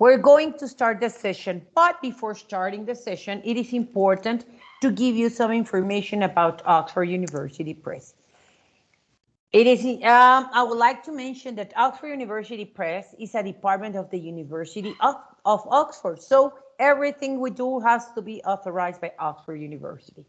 We're going to start the session, but before starting the session, it is important to give you some information about Oxford University Press. I would like to mention that Oxford University Press is a department of the University of Oxford. So everything we do has to be authorized by Oxford University.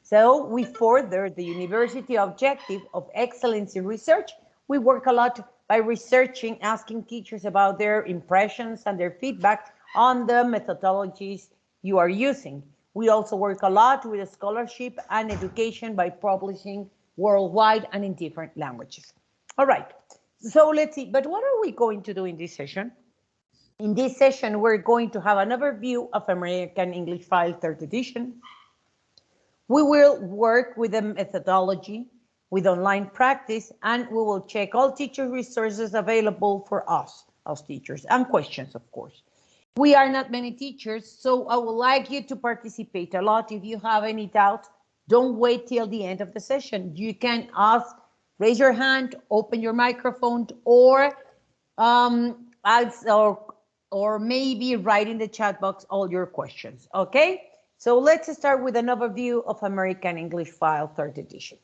So we further the university objective of excellence in research. We work a lot by researching, asking teachers about their impressions and their feedback on the methodologies you are using. We also work a lot with scholarship and education by publishing worldwide and in different languages. All right, so let's see, but what are we going to do in this session? In this session, we're going to have an overview of American English File 3rd edition. We will work with the methodology, with online practice, and we will check all teacher resources available for us as teachers, and questions, of course. We are not many teachers, so I would like you to participate a lot. If you have any doubt, don't wait till the end of the session. You can ask, raise your hand, open your microphone, or maybe write in the chat box all your questions, okay? So let's start with an overview of American English File 3rd edition.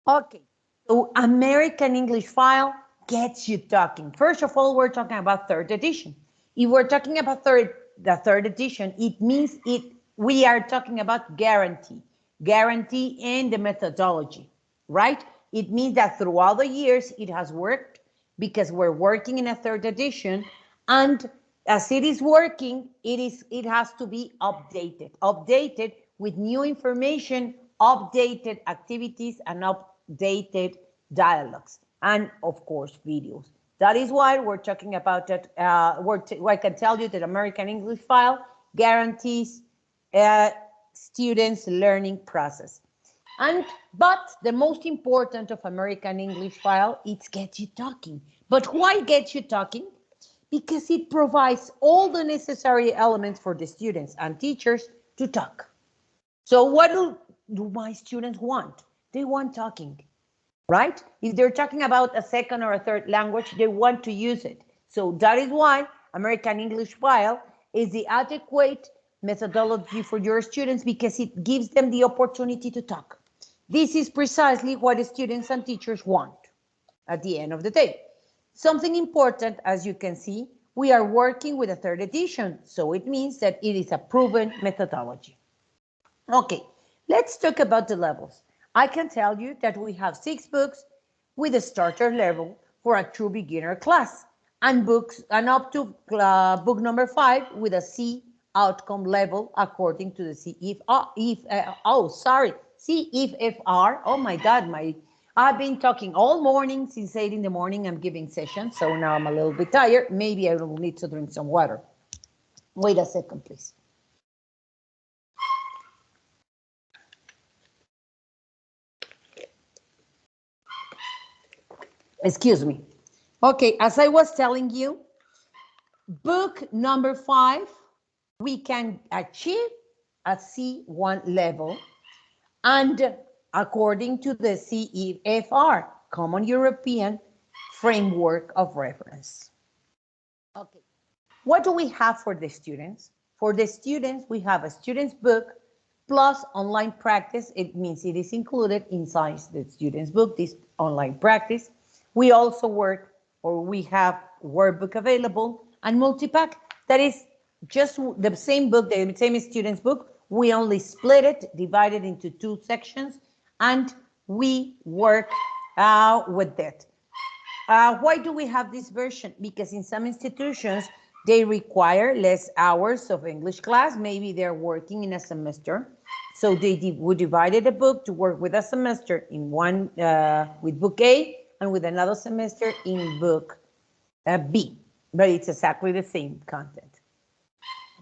Okay, so American English File gets you talking. First of all, we're talking about 3rd edition. If we're talking about the 3rd edition, it means we are talking about guarantee in the methodology, right? It means that throughout the years it has worked because we're working in a 3rd edition, and as it is working, it has to be updated with new information, updated activities, and updated dialogues, and of course videos. That is why we're talking about that. I can tell you that American English File guarantees students' learning process. But the most important of American English File, it gets you talking. But why gets you talking? Because it provides all the necessary elements for the students and teachers to talk. So what do my students want? They want talking, right? If they're talking about a 2nd or a 3rd language, they want to use it. So that is why American English File is the adequate methodology for your students, because it gives them the opportunity to talk. This is precisely what the students and teachers want at the end of the day. Something important, as you can see, we are working with a 3rd edition, so it means that it is a proven methodology. Okay, let's talk about the levels. I can tell you that we have 6 books with a starter level for a true beginner class, and up to book number 5 with a C outcome level according to the CEFR. Oh my God, I've been talking all morning since 8 in the morning. I'm giving sessions, so now I'm a little bit tired. Maybe I will need to drink some water. Wait a second, please. Excuse me. Okay, as I was telling you, book number 5, we can achieve a C1 level, and according to the CEFR, Common European Framework of Reference. Okay, what do we have for the students? For the students, we have a student's book plus online practice. It means it is included inside the student's book, this online practice. We also we have workbook available, and multi-pack, that is just the same book, the same student's book. We only split it, divided into 2 sections, and we work with that. Why do we have this version? Because in some institutions, they require less hours of English class. Maybe they're working in a semester. So we divided a book to work with a semester in one, with book A, and with another semester in book B. But it's exactly the same content.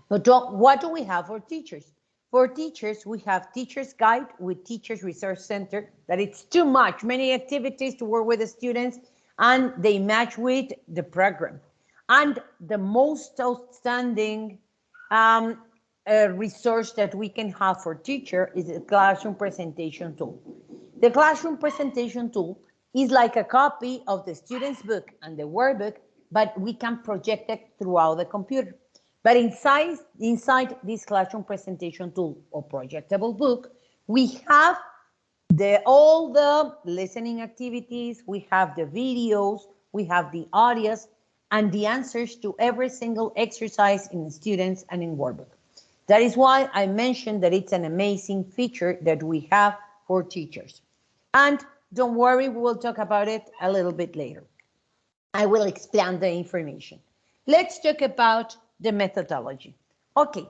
But what do we have for teachers? For teachers, we have Teacher's Guide with Teachers Resource Center, that it's too much, many activities to work with the students, and they match with the program. And the most outstanding resource that we can have for teacher is the classroom presentation tool. The classroom presentation tool is like a copy of the student's book and the workbook, but we can project it throughout the computer. But inside this classroom presentation tool or projectable book, we have all the listening activities, we have the videos, we have the audios, and the answers to every single exercise in the students and in workbook. That is why I mentioned that it's an amazing feature that we have for teachers. And don't worry, we will talk about it a little bit later. I will expand the information. Let's talk about the methodology. Okay,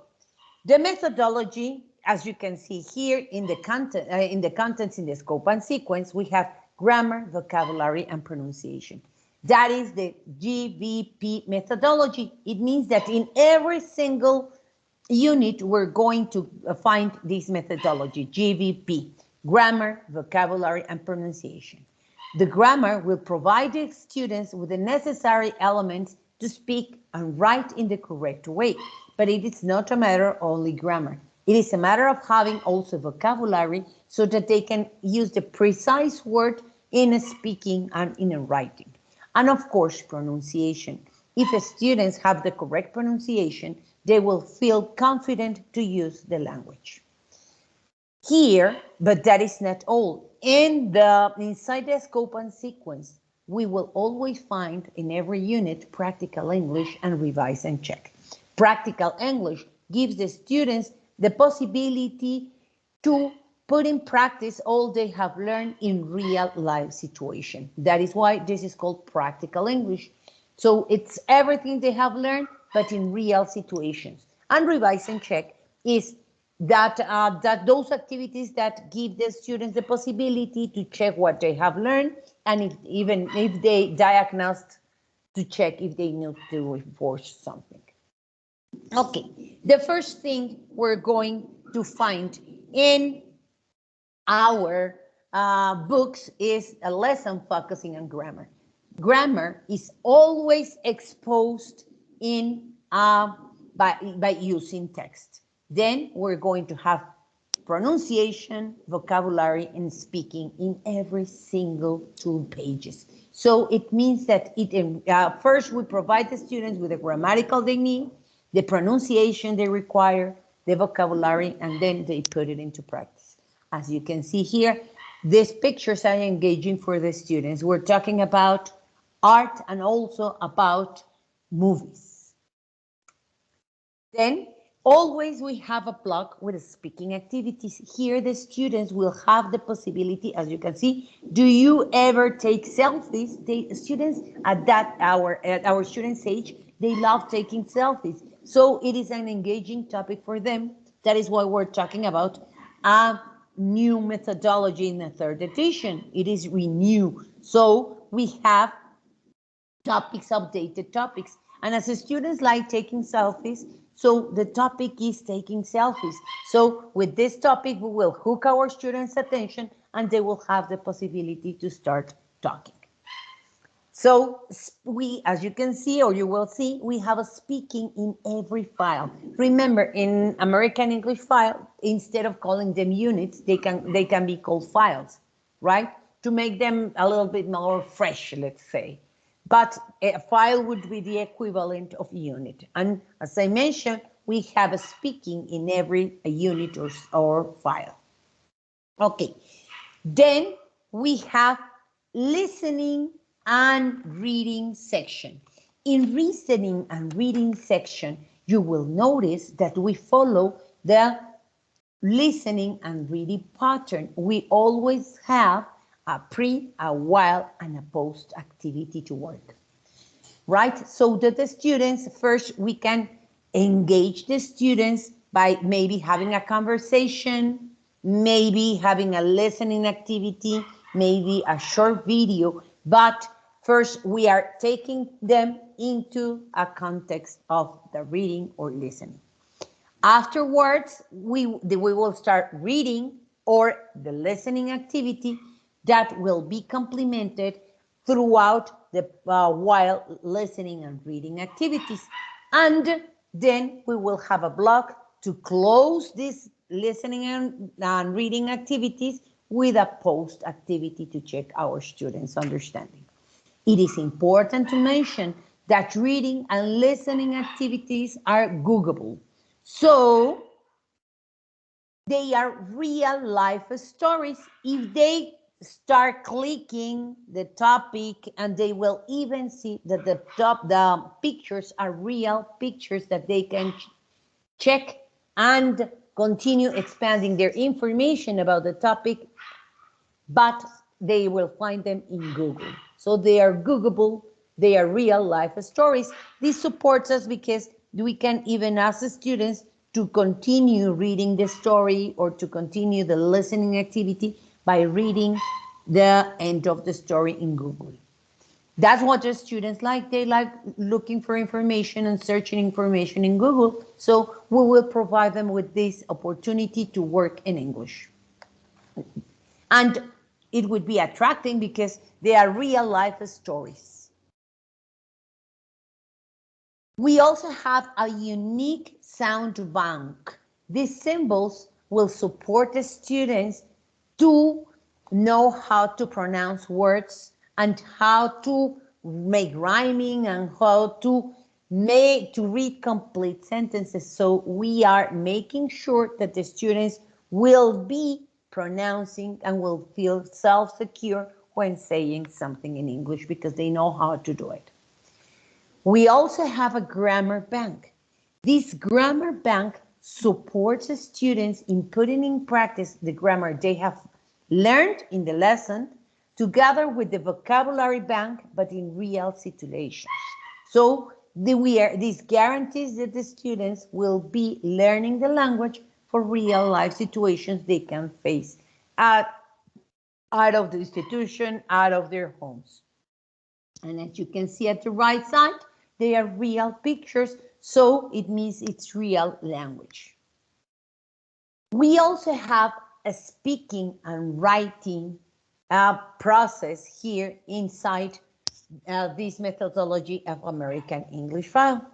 the methodology, as you can see here in the content, contents in the scope and sequence, we have grammar, vocabulary, and pronunciation. That is the GVP methodology. It means that in every single unit, we're going to find this methodology, GVP, grammar, vocabulary, and pronunciation. The grammar will provide the students with the necessary elements to speak and write in the correct way. But it is not a matter of only grammar. It is a matter of having also vocabulary so that they can use the precise word in speaking and in writing. And of course, pronunciation. If the students have the correct pronunciation, they will feel confident to use the language. Here, but that is not all. Inside the scope and sequence, we will always find in every unit practical English and revise and check. Practical English gives the students the possibility to put in practice all they have learned in real life situation. That is why this is called practical English. So it's everything they have learned, but in real situations. And revise and check is that those activities that give the students the possibility to check what they have learned, and even if they diagnosed, to check if they need to reinforce something. Okay, the first thing we're going to find in our books is a lesson focusing on grammar. Grammar is always exposed in by using text. Then we're going to have pronunciation, vocabulary, and speaking in every single 2 pages. So it means that first we provide the students with the grammatical they need, the pronunciation they require, the vocabulary, and then they put it into practice. As you can see here, these pictures are engaging for the students. We're talking about art and also about movies. Then always we have a block with speaking activities. Here the students will have the possibility, as you can see, do you ever take selfies? The students at our students' age, they love taking selfies. So it is an engaging topic for them. That is why we're talking about a new methodology in the 3rd edition. It is renew. So we have topics, updated topics. And as the students like taking selfies, so the topic is taking selfies. So with this topic, we will hook our students' attention and they will have the possibility to start talking. So we, as you can see, or you will see, we have a speaking in every file. Remember, in American English file, instead of calling them units, they can be called files, right? To make them a little bit more fresh, let's say. But a file would be the equivalent of unit. And as I mentioned, we have a speaking in every unit or file. Okay, then we have listening and reading section. In listening and reading section, you will notice that we follow the listening and reading pattern. We always have a pre, a while, and a post activity to work, right? So that the students, first we can engage the students by maybe having a conversation, maybe having a listening activity, maybe a short video, but first we are taking them into a context of the reading or listening. Afterwards, we will start reading or the listening activity that will be complemented throughout the while listening and reading activities. And then we will have a block to close this listening and reading activities with a post activity to check our students' understanding. It is important to mention that reading and listening activities are Googleable. So they are real life stories. If they start clicking the topic, and they will even see that the pictures are real pictures that they can check and continue expanding their information about the topic, but they will find them in Google. So they are Googleable, they are real life stories. This supports us because we can even ask the students to continue reading the story or to continue the listening activity by reading the end of the story in Google. That's what the students like. They like looking for information and searching information in Google. So we will provide them with this opportunity to work in English. And it would be attracting because they are real life stories. We also have a unique sound bank. These symbols will support the students to know how to pronounce words and how to make rhyming and how to read complete sentences. So we are making sure that the students will be pronouncing and will feel self-secure when saying something in English because they know how to do it. We also have a grammar bank. This grammar bank supports the students in putting in practice the grammar they have learned in the lesson together with the vocabulary bank, but in real situations. So this guarantees that the students will be learning the language for real life situations they can face out of the institution, out of their homes. And as you can see at the right side, they are real pictures, so it means it's real language. We also have a speaking and writing process here inside this methodology of American English file.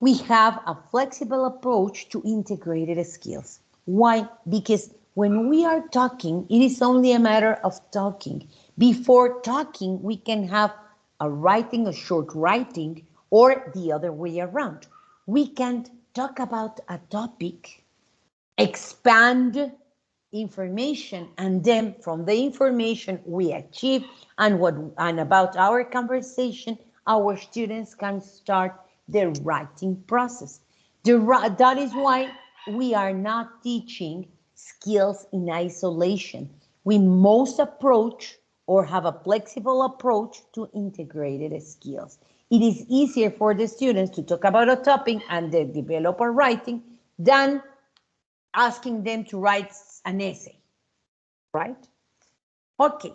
We have a flexible approach to integrated skills. Why? Because when we are talking, it is only a matter of talking. Before talking, we can have a writing, a short writing, or the other way around. We can talk about a topic, expand information, and then from the information we achieve and about our conversation, our students can start the writing process. That is why we are not teaching skills in isolation. We must approach or have a flexible approach to integrated skills. It is easier for the students to talk about a topic and they develop a writing than asking them to write an essay, right? Okay,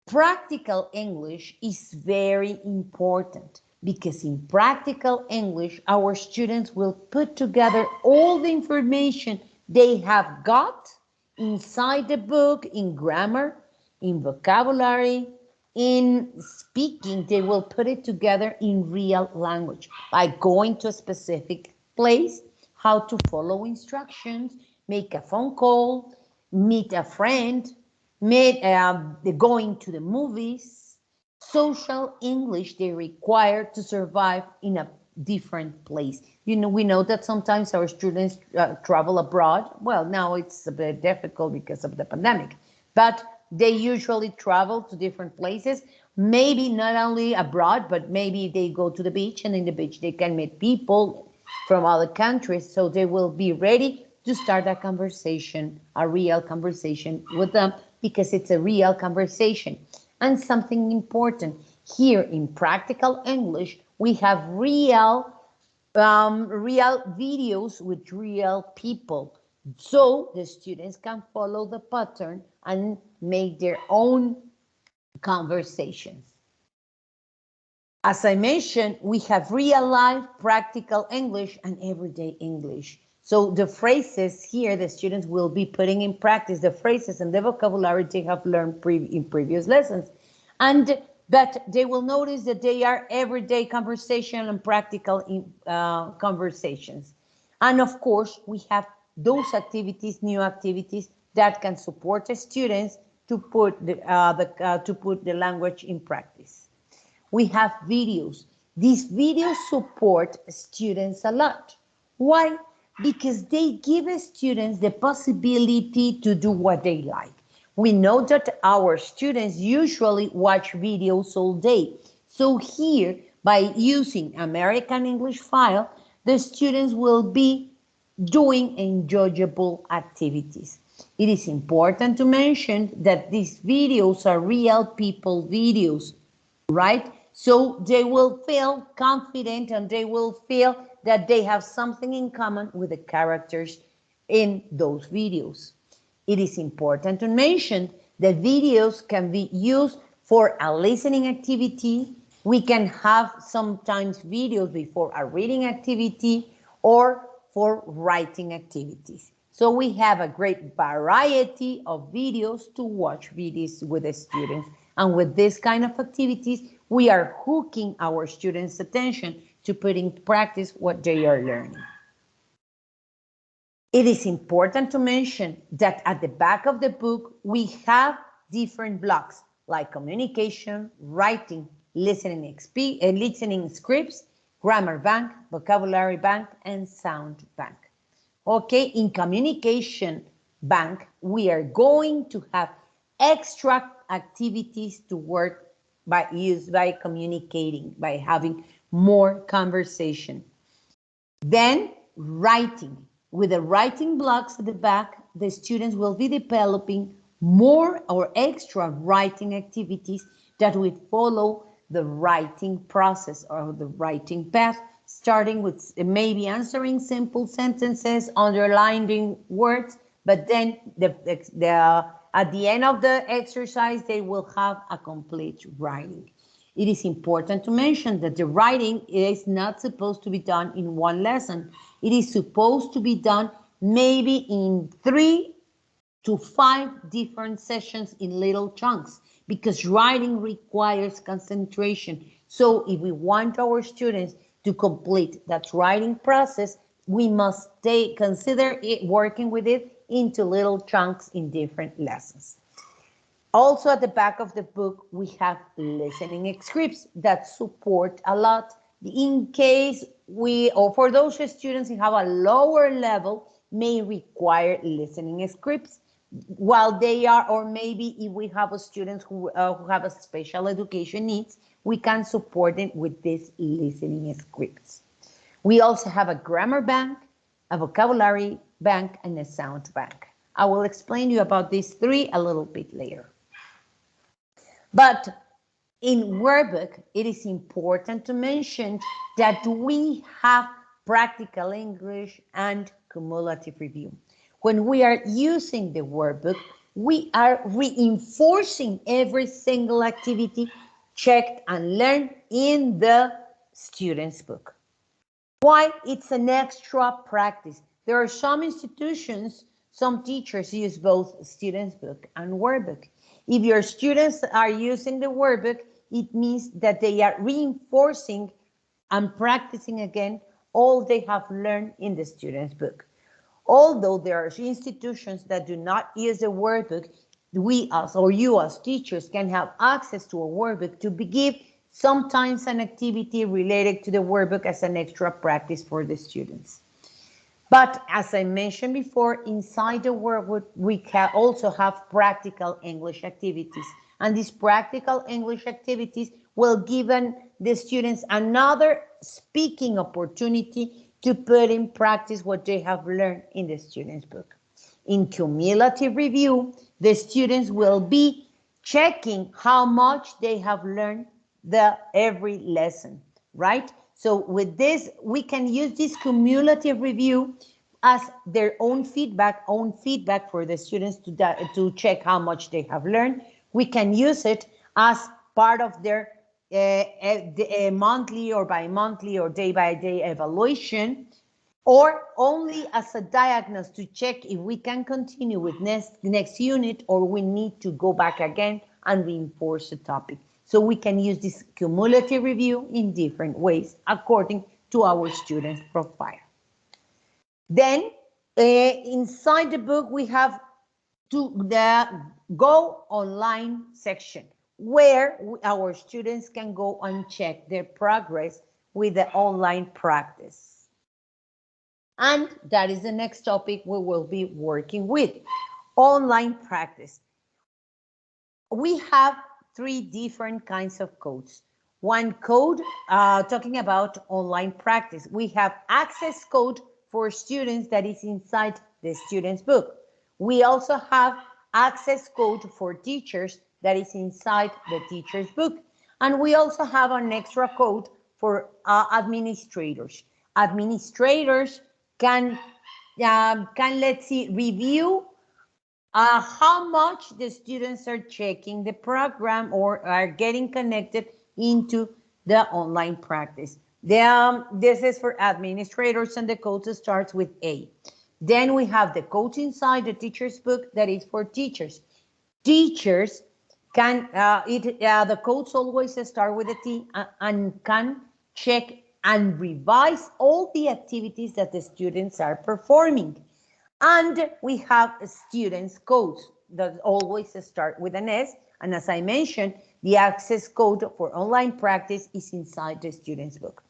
practical English is very important because in practical English, our students will put together all the information they have got inside the book, in grammar, in vocabulary, in speaking. They will put it together in real language by going to a specific place, how to follow instructions, make a phone call, meet a friend, going to the movies. Social English they require to survive in a different place. You know, we know that sometimes our students travel abroad. Well, now it's a bit difficult because of the pandemic, but they usually travel to different places, maybe not only abroad, but maybe they go to the beach, and in the beach they can meet people from other countries, so they will be ready to start a conversation, a real conversation with them, because it's a real conversation. And something important, here in practical English, we have real videos with real people. So the students can follow the pattern and make their own conversations. As I mentioned, we have real life, practical English, and everyday English. So the phrases here, the students will be putting in practice the phrases and the vocabulary they have learned in previous lessons. But they will notice that they are everyday conversation and practical conversations. And of course, we have those activities, new activities that can support the students to put the language in practice. We have videos. These videos support students a lot. Why? Because they give students the possibility to do what they like. We know that our students usually watch videos all day. So here, by using American English File, the students will be doing enjoyable activities. It is important to mention that these videos are real people videos, right? So they will feel confident and they will feel that they have something in common with the characters in those videos. It is important to mention that videos can be used for a listening activity. We can have sometimes videos before a reading activity or for writing activities. So we have a great variety of videos to watch videos with the students. And with this kind of activities, we are hooking our students' attention to put in practice what they are learning. It is important to mention that at the back of the book, we have different blocks like communication, writing, listening scripts, grammar bank, vocabulary bank, and sound bank. Okay, in communication bank, we are going to have extra activities to work by communicating, by having more conversation. Then writing. With the writing blocks at the back, the students will be developing more or extra writing activities that will follow the writing process or the writing path, starting with maybe answering simple sentences, underlining words, but then at the end of the exercise, they will have a complete writing. It is important to mention that the writing is not supposed to be done in one lesson. It is supposed to be done maybe in 3 to 5 different sessions in little chunks, because writing requires concentration. So if we want our students to complete that writing process, we must consider it working with it into little chunks in different lessons. Also at the back of the book, we have listening scripts that support a lot. In case for those students who have a lower level, may require listening scripts while they are, or maybe if we have students who have a special education needs, we can support them with these listening scripts. We also have a grammar bank, a vocabulary bank, and a sound bank. I will explain to you about these 3 a little bit later. But in workbook, it is important to mention that we have practical English and cumulative review. When we are using the workbook, we are reinforcing every single activity checked and learned in the student's book. Why? It's an extra practice. There are some institutions, some teachers use both student's book and workbook. If your students are using the workbook, it means that they are reinforcing and practicing again all they have learned in the student's book. Although there are institutions that do not use the workbook, you as teachers can have access to a workbook to give sometimes an activity related to the workbook as an extra practice for the students. But as I mentioned before, inside the workbook, we can also have practical English activities. And these practical English activities will give the students another speaking opportunity to put in practice what they have learned in the student's book. In cumulative review, the students will be checking how much they have learned every lesson, right? So with this, we can use this cumulative review as their own feedback for the students to check how much they have learned. We can use it as part of their monthly or bi-monthly or day-by-day evaluation, or only as a diagnosis to check if we can continue with next unit or we need to go back again and reinforce the topic. So we can use this cumulative review in different ways according to our student's profile. Then inside the book, we have the Go Online section. where our students can go and check their progress with the online practice. And that is the next topic we will be working with, online practice. We have three different kinds of codes. One code talking about online practice. We have access code for students that is inside the student's book. We also have access code for teachers that is inside the teacher's book. And we also have an extra code for administrators. Administrators can let's see, review how much the students are checking the program or are getting connected into the online practice. This is for administrators, and the code starts with A. Then we have the code inside the teacher's book that is for teachers. Teachers can, the codes always start with a T and can check and revise all the activities that the students are performing. And we have students' codes that always start with an S. And as I mentioned, the access code for online practice is inside the student's book.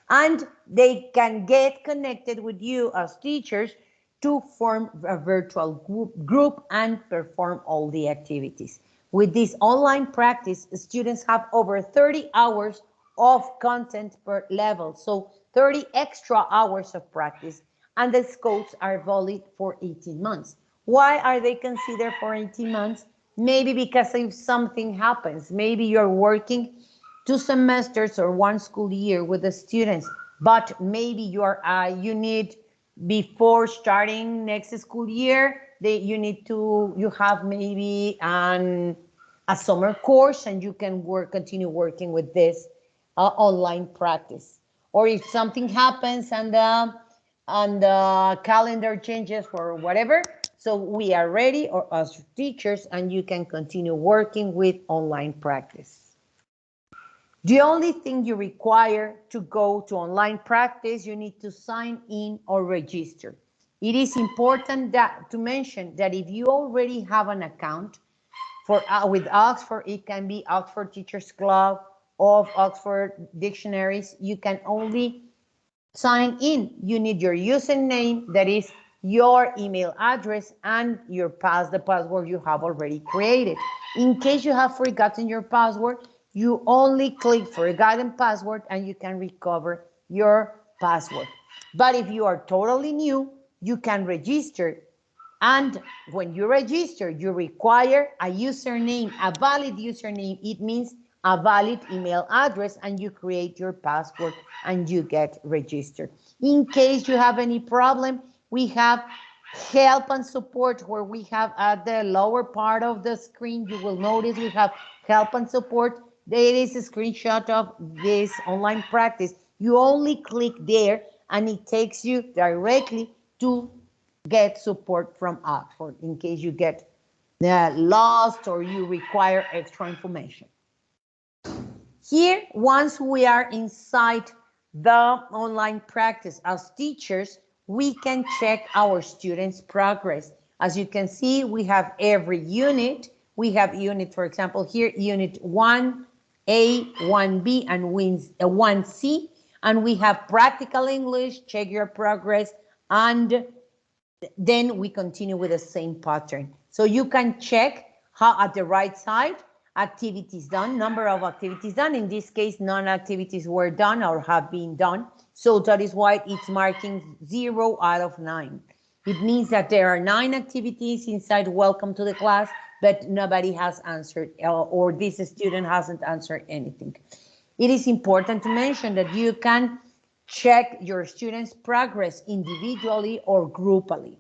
And they can get connected with you as teachers to form a virtual group and perform all the activities. With this online practice, students have over 30 hours of content per level, so 30 extra hours of practice, and the codes are valid for 18 months. Why are they considered for 18 months? Maybe because if something happens, maybe you're working 2 semesters or 1 school year with the students, but maybe you need, before starting next school year, you have maybe a summer course, and you can continue working with this online practice. Or if something happens and the calendar changes for whatever, so we are ready, or as teachers, and you can continue working with online practice. The only thing you require to go to online practice, you need to sign in or register. It is important to mention that if you already have an account with Oxford, it can be Oxford Teachers Club of Oxford Dictionaries, you can only sign in. You need your username, that is your email address, and the password you have already created. In case you have forgotten your password, you only click forgotten password and you can recover your password. But if you are totally new, you can register. And when you register, you require a username, a valid username. It means a valid email address, and you create your password and you get registered. In case you have any problem, we have help and support, where we have at the lower part of the screen, you will notice we have help and support. There is a screenshot of this online practice. You only click there and it takes you directly to get support from Oxford in case you get lost or you require extra information. Here, once we are inside the online practice as teachers, we can check our students' progress. As you can see, we have every unit. We have unit, for example, here, unit 1A, 1B, and 1C. And we have practical English, check your progress, and then we continue with the same pattern. So you can check how at the right side, activities done, number of activities done. In this case, non-activities were done or have been done. So that is why it's marking 0 out of 9. It means that there are 9 activities inside welcome to the class, but nobody has answered, or this student hasn't answered anything. It is important to mention that you can check your students' progress individually or groupally.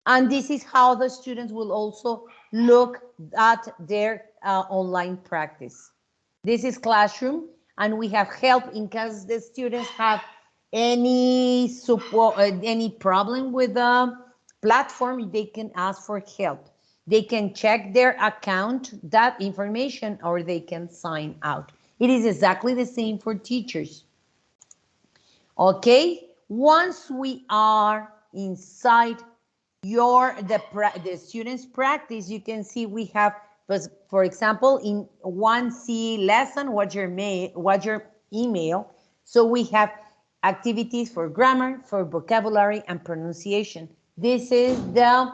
And this is how the students will also look at their online practice. This is classroom, and we have help in case the students have any support, any problem with the platform, they can ask for help. They can check their account, that information, or they can sign out. It is exactly the same for teachers. Okay, once we are inside the students' practice, you can see we have But for example, in 1C lesson, what's your email? So we have activities for grammar, for vocabulary, and pronunciation. This is the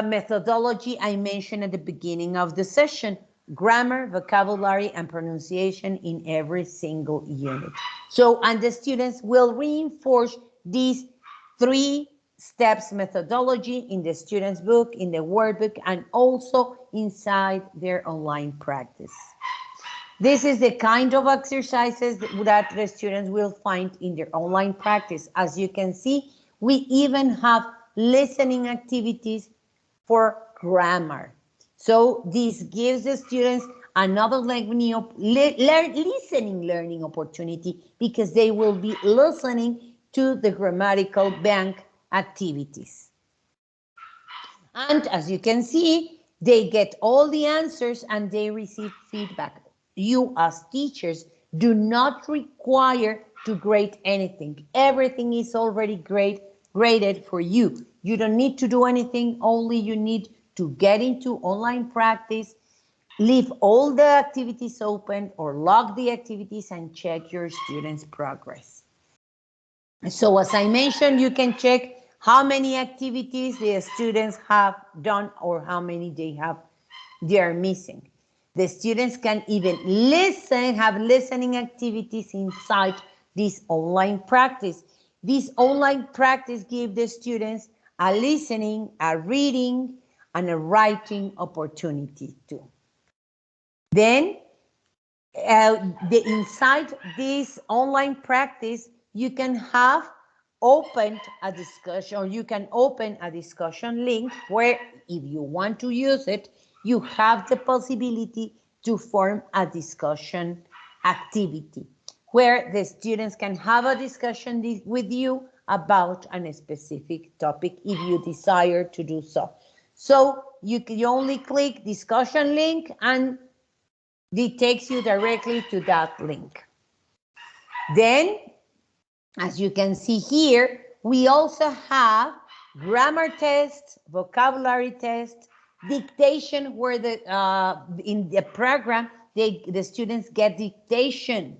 methodology I mentioned at the beginning of the session. Grammar, vocabulary, and pronunciation in every single unit. So, and the students will reinforce these 3 steps methodology in the student's book, in the workbook, and also inside their online practice. This is the kind of exercises that the students will find in their online practice. As you can see, we even have listening activities for grammar. So this gives the students another listening learning opportunity because they will be listening to the grammatical bank activities. And as you can see, they get all the answers and they receive feedback. You as teachers do not require to grade anything. Everything is already graded for you. You don't need to do anything, only you need to get into online practice, leave all the activities open or log the activities and check your students' progress. So as I mentioned, you can check how many activities the students have done or how many they are missing. The students can even have listening activities inside this online practice. This online practice gives the students a listening, a reading, and a writing opportunity too. Then, inside this online practice, you can have opened a discussion, or you can open a discussion link where, if you want to use it, you have the possibility to form a discussion activity where the students can have a discussion with you about a specific topic if you desire to do so. So you only click discussion link and it takes you directly to that link. Then, as you can see here, we also have grammar tests, vocabulary tests, dictation, where in the program, the students get dictation.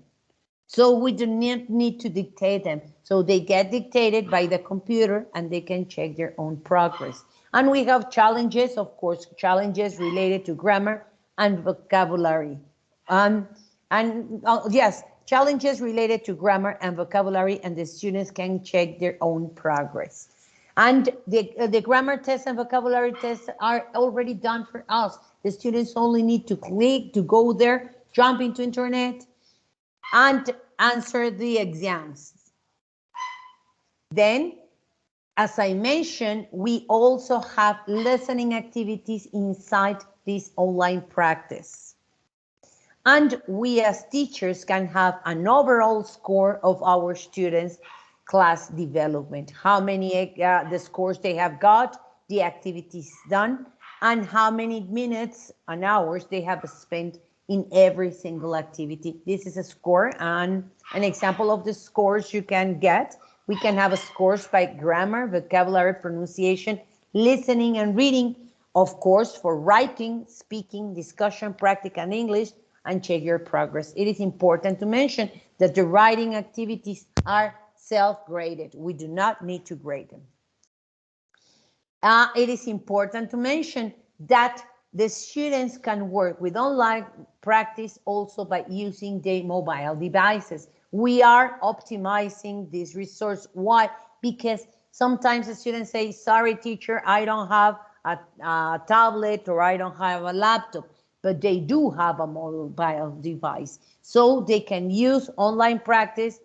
So we do not need to dictate them. So they get dictated by the computer and they can check their own progress. And we have challenges, of course, challenges related to grammar and vocabulary. Yes, challenges related to grammar and vocabulary, and the students can check their own progress. And the grammar tests and vocabulary tests are already done for us. The students only need to click, to go there, jump into internet, and answer the exams. Then, as I mentioned, we also have listening activities inside this online practice. And we as teachers can have an overall score of our students' class development. How many, the scores they have got, the activities done, and how many minutes and hours they have spent in every single activity. This is a score and an example of the scores you can get. We can have scores by grammar, vocabulary, pronunciation, listening and reading, of course, for writing, speaking, discussion, practice, and English, and check your progress. It is important to mention that the writing activities are self-graded. We do not need to grade them. It is important to mention that the students can work with online practice also by using their mobile devices. We are optimizing this resource. Why? Because sometimes the students say, sorry, teacher, I don't have a tablet or I don't have a laptop, but they do have a mobile device. So they can use online practice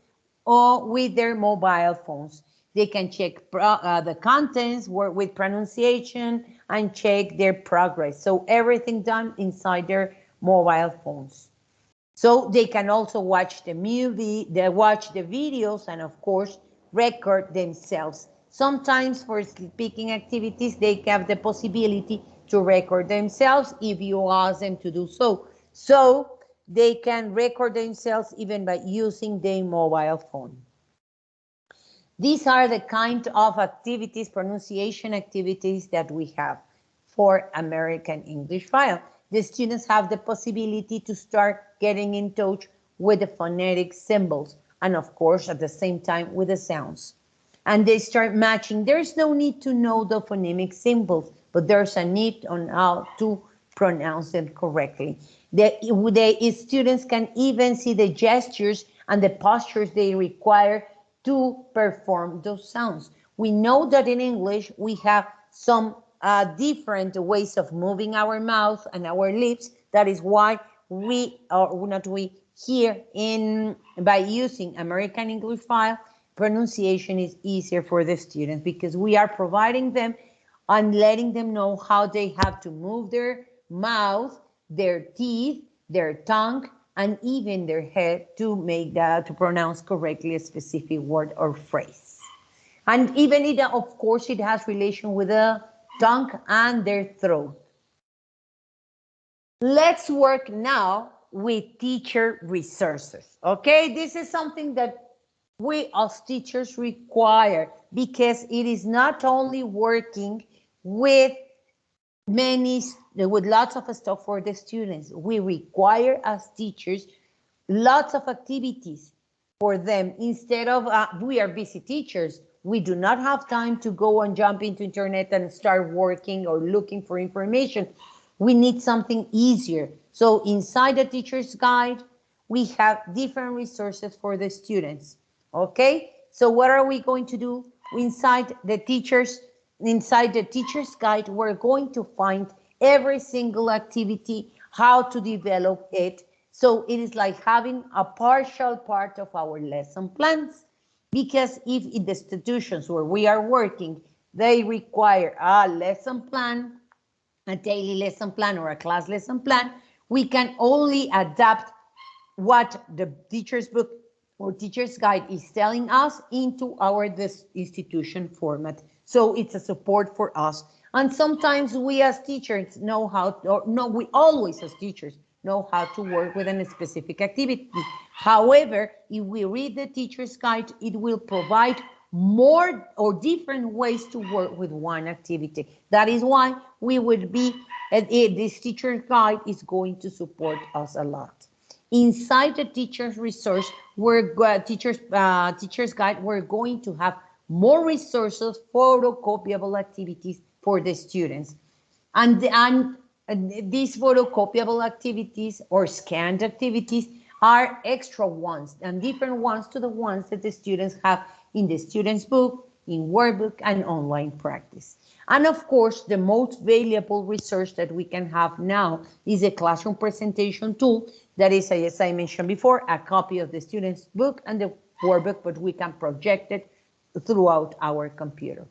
or with their mobile phones. They can check the contents, work with pronunciation, and check their progress. So everything done inside their mobile phones. So they can also watch the movie, watch the videos, and of course, record themselves. Sometimes for speaking activities, they have the possibility to record themselves if you ask them to do so. So they can record themselves even by using their mobile phone. These are the kind of activities, pronunciation activities that we have. for American English file. The students have the possibility to start getting in touch with the phonetic symbols and of course at the same time with the sounds. And they start matching. There's no need to know the phonemic symbols, but there's a need on how to pronounce them correctly. The students can even see the gestures and the postures they require to perform those sounds. We know that in English we have some different ways of moving our mouth and our lips. That is why here by using American English file, pronunciation is easier for the students because we are providing them and letting them know how they have to move their mouth, their teeth, their tongue, and even their head to pronounce correctly a specific word or phrase. And even of course, it has relation with the tongue and their throat. Let's work now with teacher resources. Okay, this is something that we as teachers require because it is not only working with lots of stuff for the students. We require as teachers lots of activities for them. Instead of we are busy teachers, we do not have time to go and jump into internet and start working or looking for information. We need something easier. So inside the teacher's guide, we have different resources for the students. Okay, so what are we going to do inside the teacher's guide? We're going to find every single activity, how to develop it. So it is like having a partial part of our lesson plans. Because if in the institutions where we are working, they require a lesson plan, a daily lesson plan or a class lesson plan, we can only adapt what the teacher's book or teacher's guide is telling us into this institution format. So it's a support for us. And sometimes we as teachers we always as teachers know how to work with a specific activity. However, if we read the teacher's guide, it will provide more or different ways to work with one activity. That is why this teacher's guide is going to support us a lot. Inside the teacher's resource, teacher's guide, we're going to have more resources, photocopiable activities for the students. And these photocopiable activities or scanned activities are extra ones and different ones to the ones that the students have in the student's book, in workbook, and online practice. And of course, the most valuable resource that we can have now is a classroom presentation tool that is, as I mentioned before, a copy of the student's book and the workbook, but we can project it throughout our computer.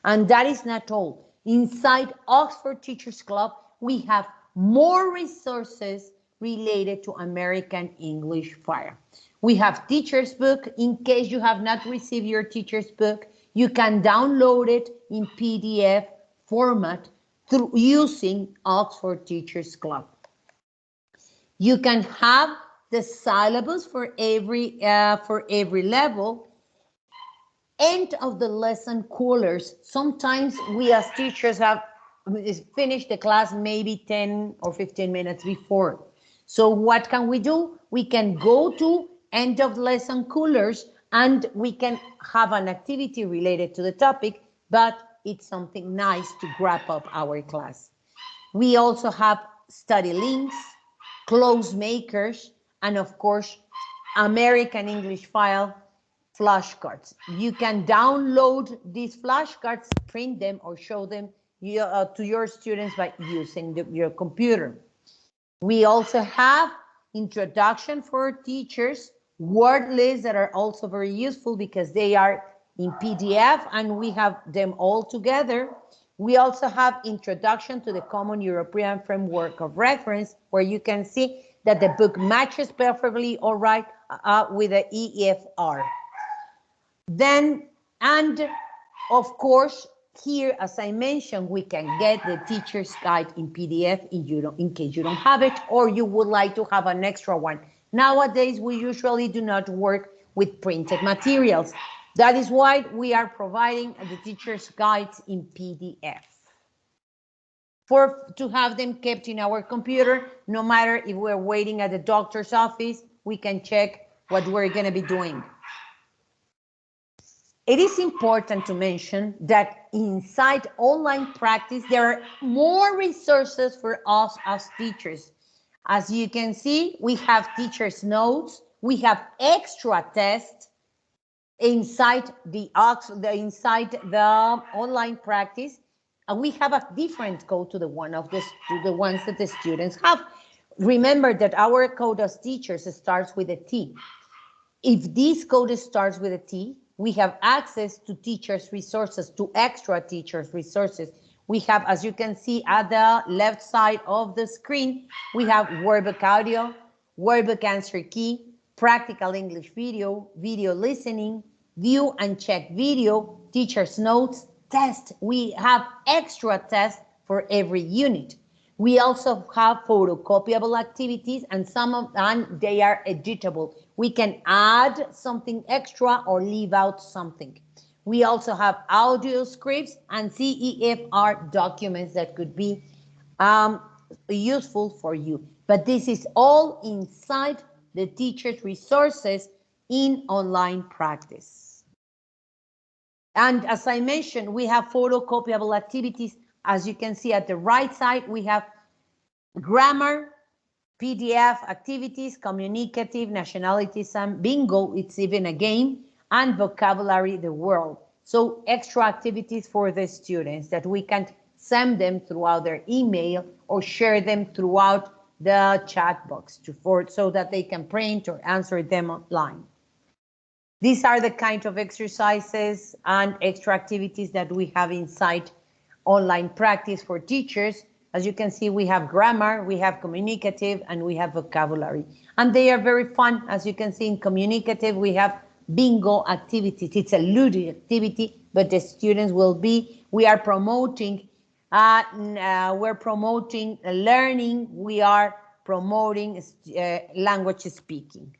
And that is not all. Inside Oxford Teachers Club, we have more resources related to American English file. We have teacher's book. In case you have not received your teacher's book, you can download it in PDF format through using Oxford Teachers Club. You can have the syllabus for every level. End of the lesson coolers. Sometimes we as teachers have finished the class maybe 10 or 15 minutes before. So what can we do? We can go to end of lesson coolers and we can have an activity related to the topic, but it's something nice to wrap up our class. We also have study links, close makers, and of course, American English file flashcards. You can download these flashcards, print them, or show them to your students by using your computer. We also have introduction for teachers, word lists that are also very useful because they are in PDF and we have them all together. We also have introduction to the Common European Framework of Reference, where you can see that the book matches perfectly all right with the EFR. Then, and of course, here, as I mentioned, we can get the teacher's guide in PDF in case you don't have it, or you would like to have an extra one. Nowadays, we usually do not work with printed materials. That is why we are providing the teacher's guides in PDF. to have them kept in our computer. No matter if we're waiting at the doctor's office, we can check what we're going to be doing. It is important to mention that inside online practice, there are more resources for us as teachers. As you can see, we have teachers' notes, we have extra tests inside the online practice, and we have a different code to the ones that the students have. Remember that our code as teachers starts with a T. If this code starts with a T, we have access to teachers' resources, to extra teachers' resources. We have, as you can see at the left side of the screen, we have workbook audio, workbook answer key, practical English video, video listening, view and check video, teachers' notes, test. We have extra tests for every unit. We also have photocopiable activities, and they are editable. We can add something extra or leave out something. We also have audio scripts and CEFR documents that could be useful for you. But this is all inside the teacher's resources in online practice. And as I mentioned, we have photocopiable activities. As you can see at the right side, we have grammar, PDF activities, communicative, nationalities, and bingo, it's even a game, and vocabulary, the world. So extra activities for the students that we can send them throughout their email or share them throughout the chat box so that they can print or answer them online. These are the kind of exercises and extra activities that we have inside online practice for teachers. As you can see, we have grammar, we have communicative, and we have vocabulary. And they are very fun. As you can see in communicative, we have bingo activities. It's a ludic activity, but the students we are promoting learning, we are promoting language speaking.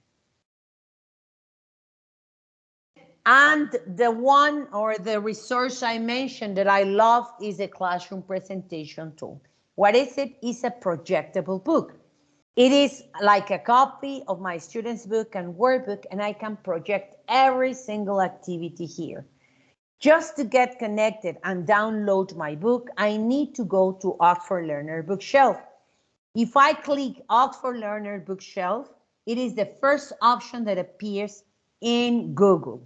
And the resource I mentioned that I love is a classroom presentation tool. What is it? It's a projectable book. It is like a copy of my student's book and workbook, and I can project every single activity here. Just to get connected and download my book, I need to go to Oxford Learner Bookshelf. If I click Oxford Learner Bookshelf, it is the first option that appears in Google.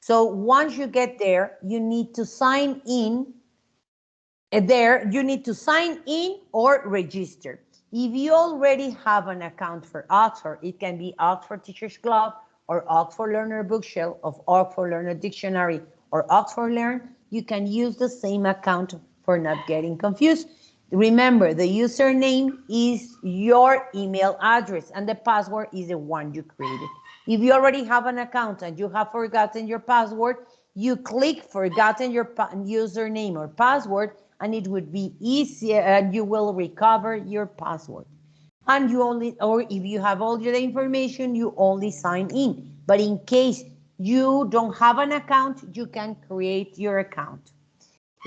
So once you get there, you need to sign in. You need to sign in or register. If you already have an account for Oxford, it can be Oxford Teachers Club or Oxford Learner Bookshelf of Oxford Learner Dictionary or Oxford Learn. You can use the same account for not getting confused. Remember, the username is your email address and the password is the one you created. If you already have an account and you have forgotten your password, you click forgotten your username or password, and it would be easier and you will recover your password. And or if you have all the information, you only sign in. But in case you don't have an account, you can create your account.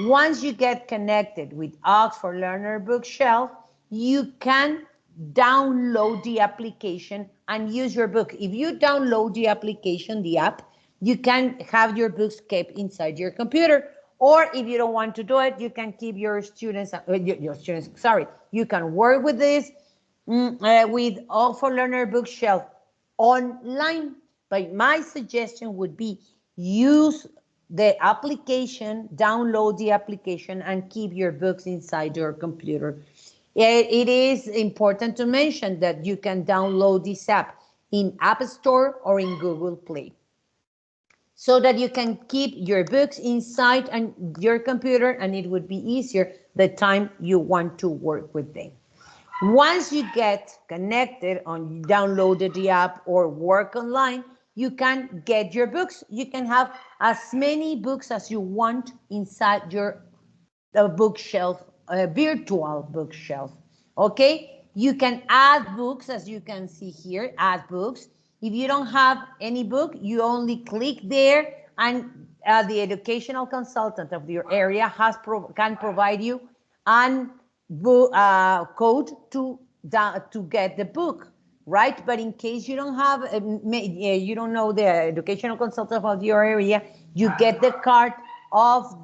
Once you get connected with Oxford Learner Bookshelf, you can download the application and use your book. If you download the application, the app, you can have your books kept inside your computer. Or if you don't want to do it, you can keep your students, you can work with this with Oxford Learner Bookshelf online. But my suggestion would be use the application, download the application, and keep your books inside your computer. It is important to mention that you can download this app in App Store or in Google Play, so that you can keep your books inside your computer, and it would be easier the time you want to work with them. Once you get connected on downloaded the app or work online, you can get your books. You can have as many books as you want inside your bookshelf, virtual bookshelf. Okay, you can add books, as you can see here, add books. If you don't have any book, you only click there, and the educational consultant of your area can provide you an code to get the book, right? But in case you don't have, you don't know the educational consultant of your area, you get the card of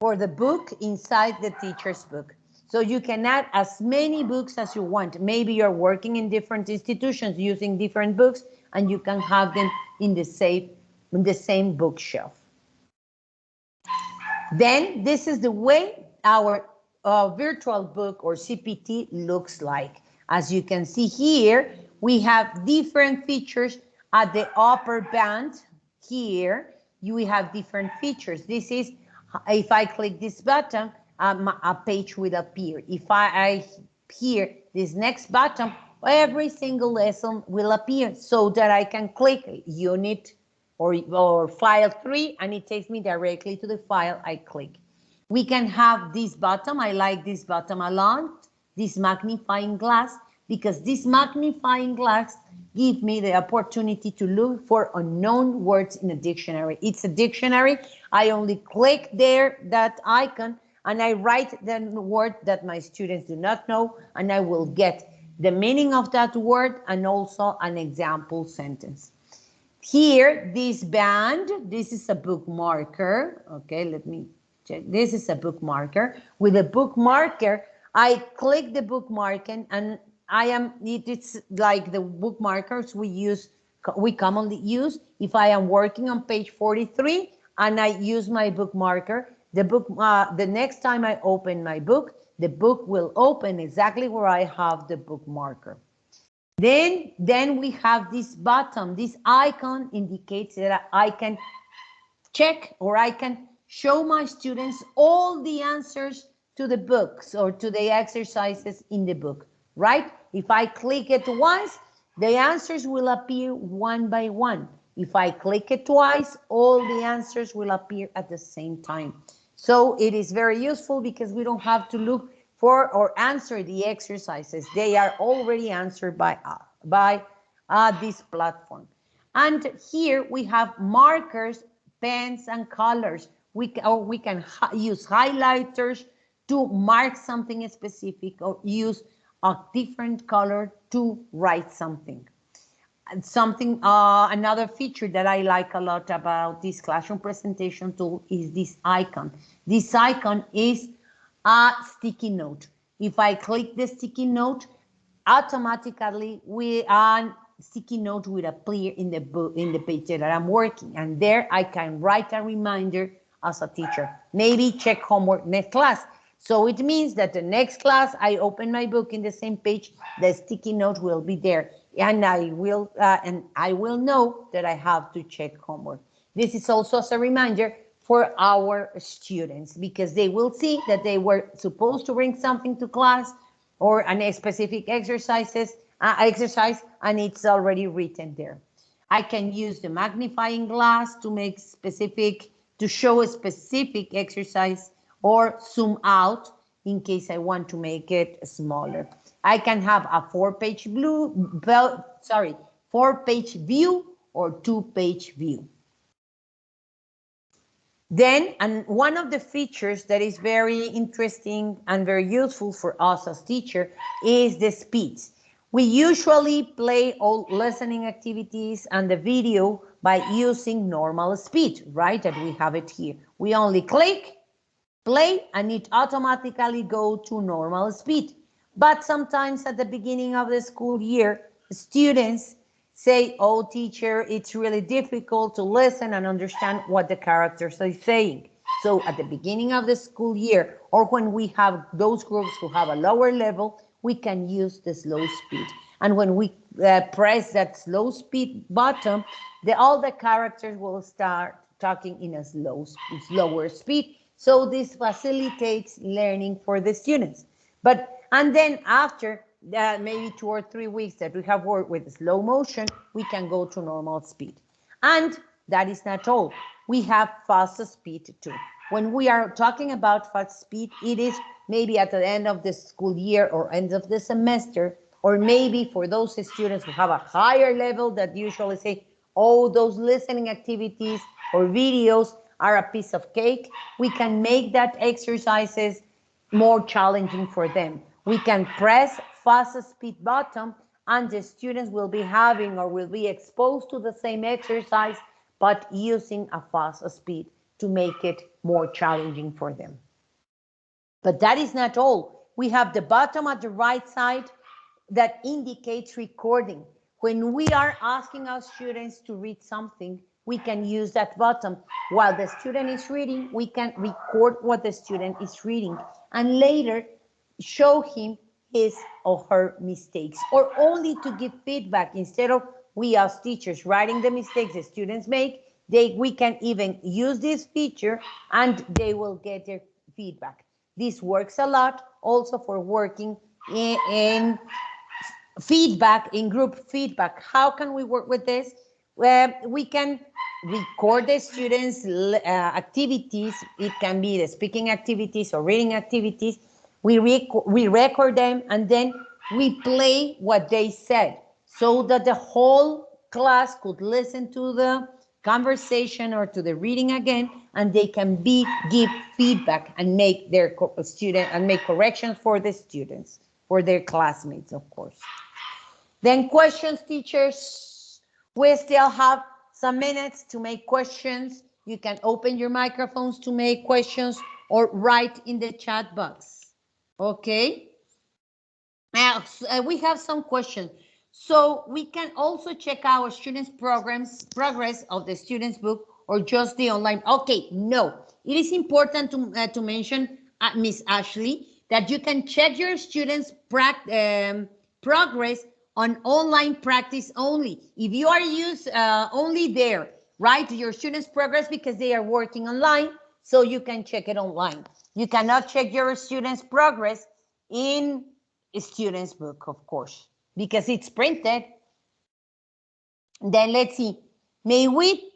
for the book inside the teacher's book. So you can add as many books as you want. Maybe you're working in different institutions using different books, and you can have them in the same bookshelf. Then this is the way our virtual book or CPT looks like. As you can see here, we have different features at the upper band. Here, we have different features. This is, if I click this button, a page will appear. If I here, this next button, every single lesson will appear so that I can click unit or file 3, and it takes me directly to the file I click. We can have this button. I like this button a lot, this magnifying glass, because this magnifying glass gives me the opportunity to look for unknown words in a dictionary. It's a dictionary. I only click there, that icon, and I write the word that my students do not know, and I will get the meaning of that word and also an example sentence. Here, this band, this is a bookmarker. Okay, let me check. This is a bookmarker. With a bookmarker, I click the bookmarking, and it's like the bookmarkers we commonly use. If I am working on page 43 and I use my bookmarker, the next time I open my book, the book will open exactly where I have the bookmarker. Then we have this button. This icon indicates that I can check, or I can show my students all the answers to the books or to the exercises in the book, right? If I click it once, the answers will appear one by one. If I click it twice, all the answers will appear at the same time. So it is very useful because we don't have to look for or answer the exercises. They are already answered by this platform. And here we have markers, pens, and colors. We can use highlighters to mark something specific, or use a different color to write something. Another feature that I like a lot about this classroom presentation tool is this icon. This icon is a sticky note. If I click the sticky note, automatically a sticky note will appear in the page that I'm working, and there I can write a reminder as a teacher. Maybe check homework next class. So it means that the next class I open my book in the same page, the sticky note will be there, and I will know that I have to check homework. This is also as a reminder for our students, because they will see that they were supposed to bring something to class or a specific exercise, and it's already written there. I can use the magnifying glass to show a specific exercise, or zoom out in case I want to make it smaller. I can have a 4-page view or 2-page view. Then, and one of the features that is very interesting and very useful for us as teachers is the speeds. We usually play all listening activities and the video by using normal speed, right? That we have it here. We only click, play, and it automatically goes to normal speed. But sometimes at the beginning of the school year, students say, oh, teacher, it's really difficult to listen and understand what the characters are saying. So at the beginning of the school year, or when we have those groups who have a lower level, we can use the slow speed. And when we press that slow speed button, all the characters will start talking in a slower speed. So this facilitates learning for the students. And then after maybe 2 or 3 weeks that we have worked with slow motion, we can go to normal speed. And that is not all. We have fast speed too. When we are talking about fast speed, it is maybe at the end of the school year or end of the semester, or maybe for those students who have a higher level that usually say, oh, those listening activities or videos are a piece of cake. We can make that exercises more challenging for them. We can press fast speed button and the students will be having or will be exposed to the same exercise, but using a fast speed to make it more challenging for them. But that is not all. We have the bottom at the right side that indicates recording. When we are asking our students to read something, we can use that button. While the student is reading, we can record what the student is reading and later show him his or her mistakes, or only to give feedback instead of we as teachers writing the mistakes the students make. We can even use this feature and they will get their feedback. This works a lot also for working in feedback, in group feedback. How can we work with this? We can record the students' activities. It can be the speaking activities or reading activities. We record them and then we play what they said so that the whole class could listen to the conversation or to the reading again, and they can give feedback and make their make corrections for the students, for their classmates, of course. Then questions, teachers. We still have some minutes to make questions. You can open your microphones to make questions or write in the chat box. Okay. Now, we have some questions. So we can also check our students' progress of the students' book or just the online. Okay, no. It is important to mention, Miss Ashley, that you can check your students' progress on online practice only. If you are only there, right, your students' progress because they are working online, so you can check it online. You cannot check your students' progress in a student's book, of course, because it's printed. Then let's see. May we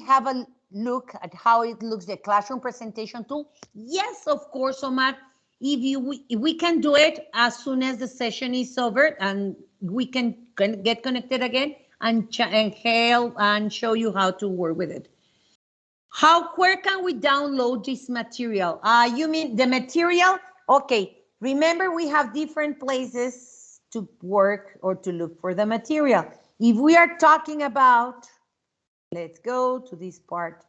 have a look at how it looks, the classroom presentation tool? Yes, of course, Omar. If we can do it as soon as the session is over and we can get connected again and help and show you how to work with it. Where can we download this material? You mean the material? Okay, remember we have different places to work or to look for the material. If we are talking about, let's go to this part.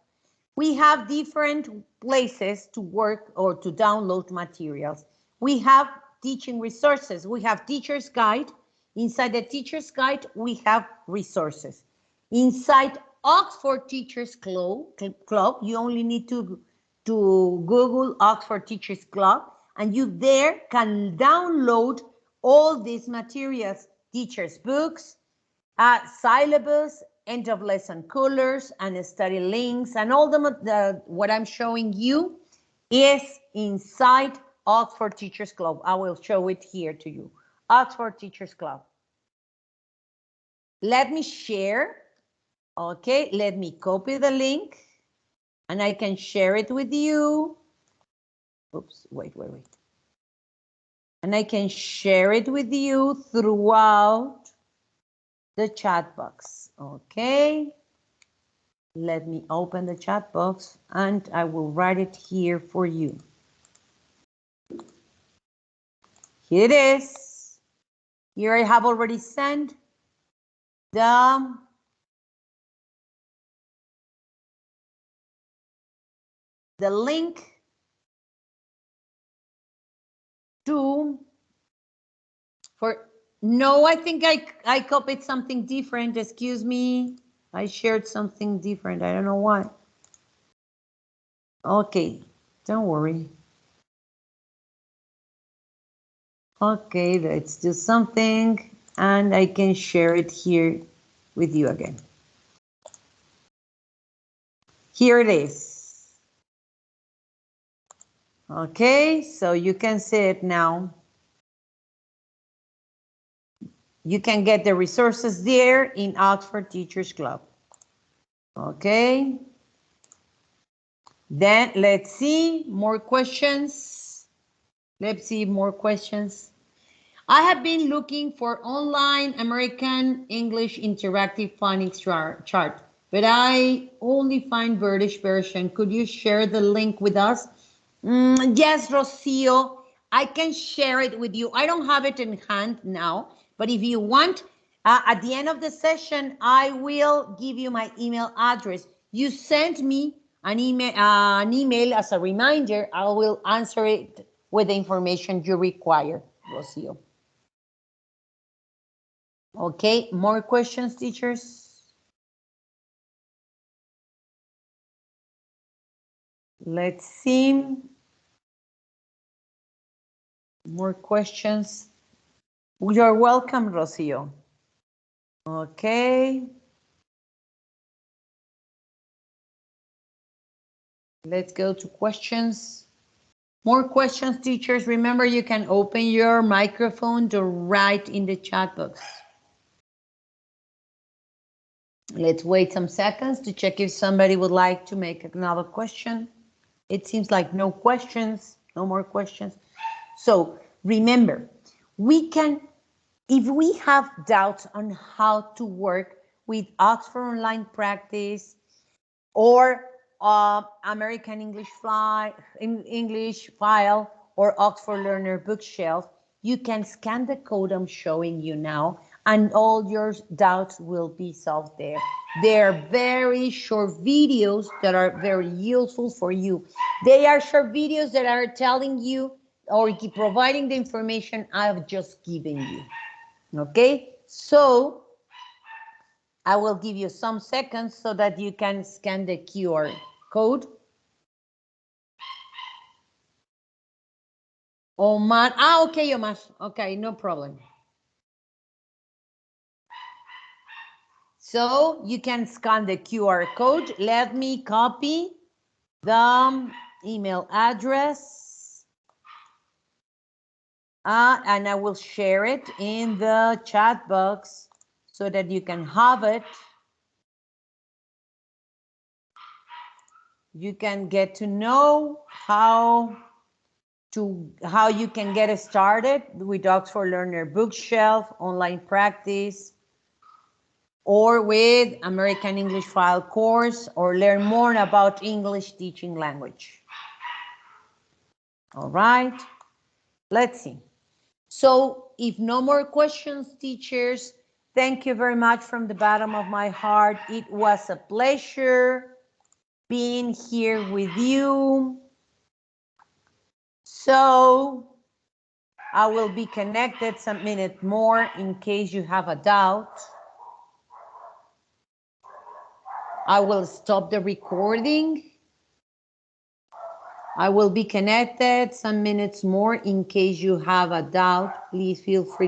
We have different places to work or to download materials. We have teaching resources. We have teacher's guide. Inside the teacher's guide, we have resources. Inside Oxford Teachers Club, you only need to Google Oxford Teachers Club, and you there can download all these materials, teachers' books, syllabus, end of lesson colors, and study links, and all what I'm showing you is inside Oxford Teachers Club. I will show it here to you. Oxford Teachers Club. Let me share. Okay, let me copy the link and I can share it with you. Oops, wait. And I can share it with you throughout the chat box. Okay, let me open the chat box and I will write it here for you. Here it is. Here I have already sent the link no, I think I copied something different. Excuse me. I shared something different. I don't know why. Okay, don't worry. Okay, let's do something and I can share it here with you again. Here it is. Okay, so you can see it now. You can get the resources there in Oxford Teachers Club. Okay. Then let's see more questions. Let's see more questions. I have been looking for online American English interactive phonics chart, but I only find British version. Could you share the link with us? Yes, Rocio, I can share it with you. I don't have it in hand now, but if you want, at the end of the session, I will give you my email address. You send me an email as a reminder. I will answer it with the information you require, Rocio. Okay, more questions, teachers? Let's see. More questions? You're welcome, Rocio. Okay. Let's go to questions. More questions, teachers. Remember, you can open your microphone to write in the chat box. Let's wait some seconds to check if somebody would like to make another question. It seems like no questions, no more questions. So remember, we can, if we have doubts on how to work with Oxford Online Practice or American English File or Oxford Learner Bookshelf, you can scan the code I'm showing you now and all your doubts will be solved there. They're very short videos that are very useful for you. They are short videos that are telling you or providing the information I've just given you. Okay, so I will give you some seconds so that you can scan the QR code. Omar, okay, Omar, okay, no problem. So you can scan the QR code. Let me copy the email address and I will share it in the chat box so that you can have it. You can get to know how you can get started with Oxford Learner Bookshelf, online practice, or with American English File course, or learn more about English teaching language. All right, let's see. So if no more questions, teachers, thank you very much from the bottom of my heart. It was a pleasure being here with you. So I will be connected some minute more in case you have a doubt. I will stop the recording. I will be connected some minutes more in case you have a doubt. Please feel free